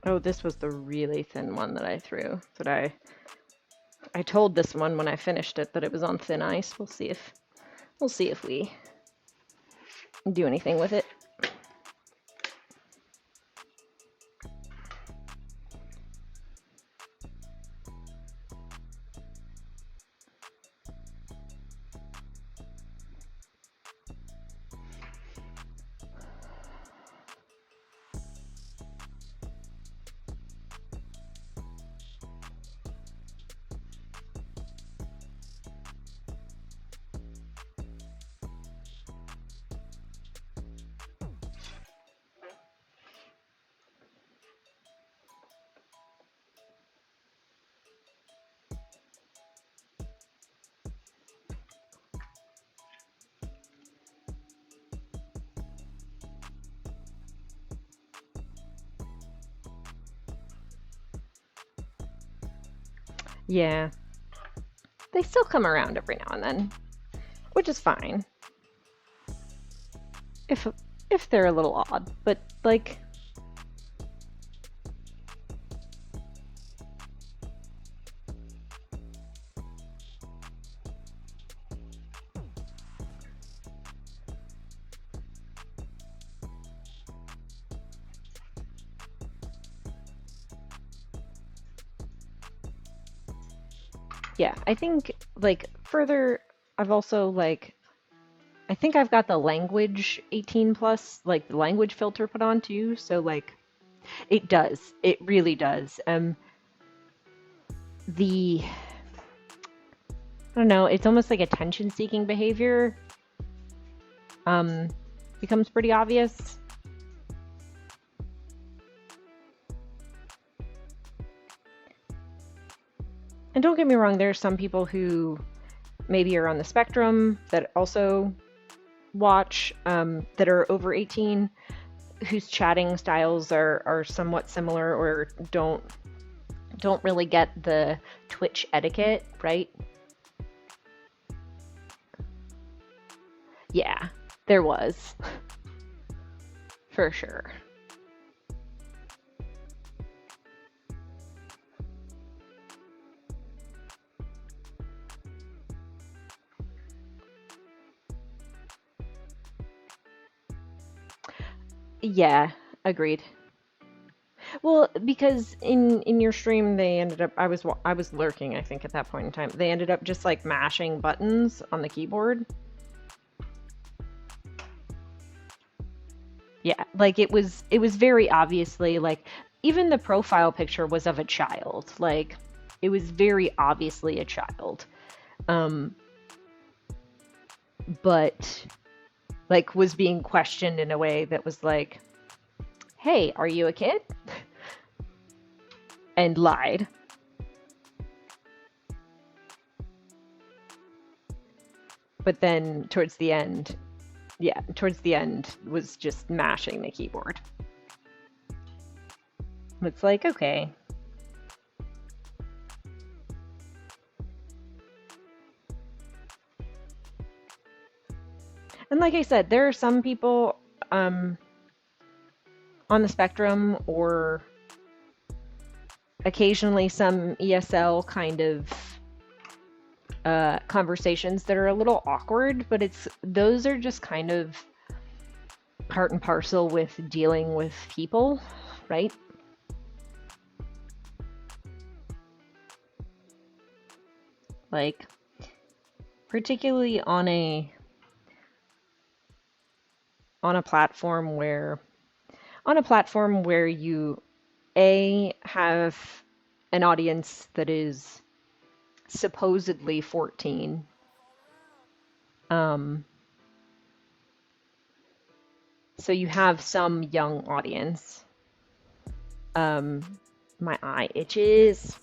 Oh, this was the really thin one that I threw. That I told this one when I finished it that it was on thin ice. We'll see if we do anything with it. Yeah, they still come around every now and then, which is fine. If they're a little odd, but like, yeah, I think like further, I've also like I think I've got the language 18 plus, like the language filter put on too. So like it does, it really does. The I don't know, it's almost like attention-seeking behavior um, becomes pretty obvious. And don't get me wrong, there are some people who maybe are on the spectrum that also watch that are over 18 whose chatting styles are somewhat similar or don't really get the Twitch etiquette, right? Yeah, there was for sure. Yeah, agreed. Well, because in your stream they ended up I was lurking, I think, at that point in time. They ended up just like mashing buttons on the keyboard. Yeah, like it was very obviously like even the profile picture was of a child. Like it was very obviously a child. Um but like was being questioned in a way that was like, "Hey, are you a kid?" and lied. But then towards the end, yeah, towards the end was just mashing the keyboard. It's like, okay. And like I said, there are some people um, on the spectrum or occasionally some ESL kind of conversations that are a little awkward, but those are just kind of part and parcel with dealing with people, right? Like, particularly on a platform where you have an audience that is supposedly 14. Um, so you have some young audience. Um, my eye itches.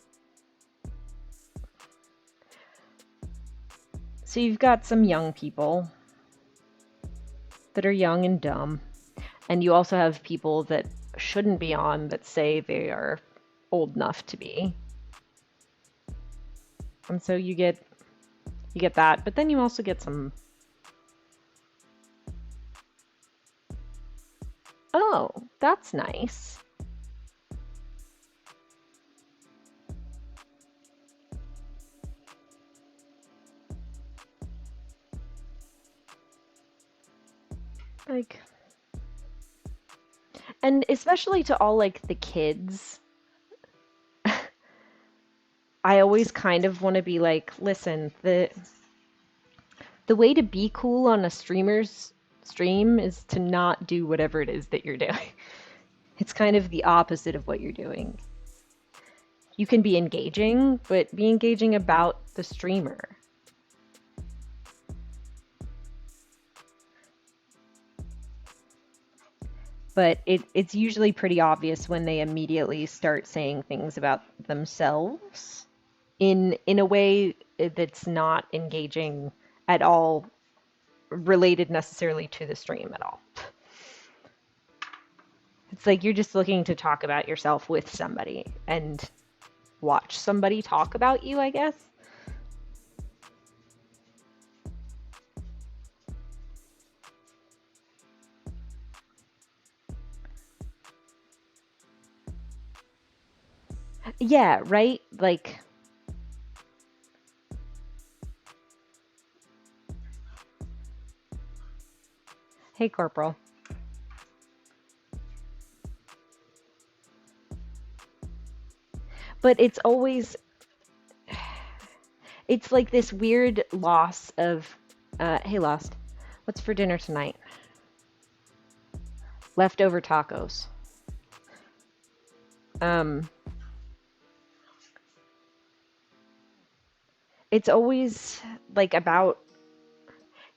So you've got some young people that are young and dumb, and you also have people that shouldn't be on that say they are old enough to be. And so you get that, but then you also get some, oh, that's nice. Like, and especially to all like the kids, I always kind of want to be like, listen, the way to be cool on a streamer's stream is to not do whatever it is that you're doing. It's kind of the opposite of what you're doing. You can be engaging, but be engaging about the streamer. But it's usually pretty obvious when they immediately start saying things about themselves in a way that's not engaging at all, related necessarily to the stream at all. It's like you're just looking to talk about yourself with somebody and watch somebody talk about you, I guess. Yeah, right? Like, hey, Corporal. But it's always, it's like this weird loss of, hey, Lost, what's for dinner tonight? Leftover tacos. Um, it's always like about,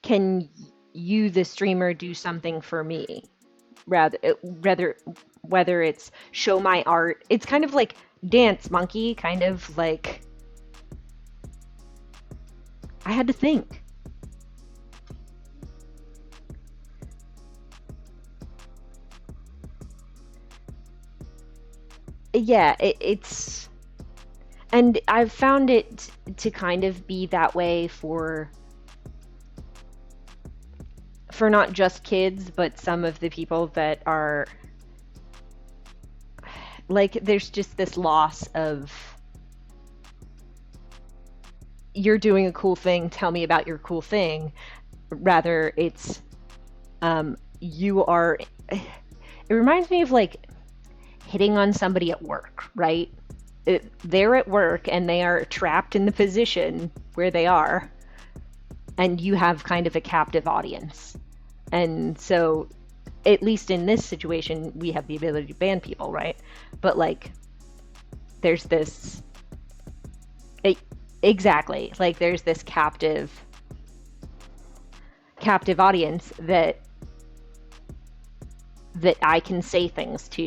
can you, the streamer, do something for me? Rather, whether it's show my art, it's kind of like Dance Monkey, kind of like, I had to think. Yeah, it's, and I've found it to kind of be that way for not just kids, but some of the people that are like, there's just this loss of, you're doing a cool thing, tell me about your cool thing. Rather, it's, you are, it reminds me of like hitting on somebody at work, right? They're at work and they are trapped in the position where they are, and you have kind of a captive audience. And so, at least in this situation, we have the ability to ban people, right? But like, there's this, exactly, like there's this captive audience that I can say things to